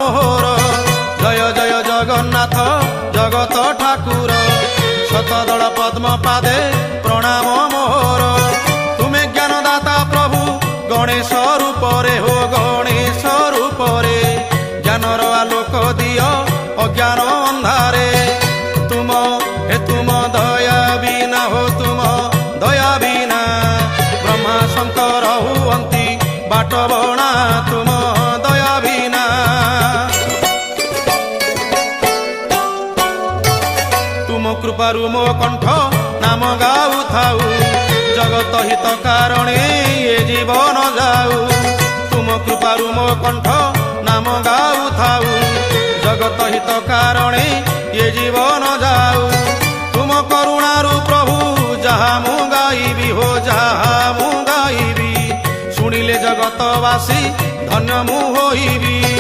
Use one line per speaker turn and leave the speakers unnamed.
मोहर जय जय जगन्नाथ जगत ठाकुर शतदल पद्म पादे प्रणाम मोहर तुमे ज्ञानदाता प्रभु गणेश रूपरे हो गणेश रूपरे ज्ञानर आलोक दियो अज्ञान अंधारे तुम दया बिना हो तुम दया बिना ब्रह्मा शंकर हुअंती बाट बणा तुम दया बिना तुम कृपारु मो कंठ नाम गाऊ थाऊ जगत हित कारणे ये जीवन जाऊ तुम कृपारु मो कंठ नाम गाऊ थाऊ जगत हित कारणे ये जीवन जाऊ तुम करुणारु प्रभु जहा मु गाइबी हो जहा मु गाइबी शुणिले जगतवासी धन्य मु होइबी।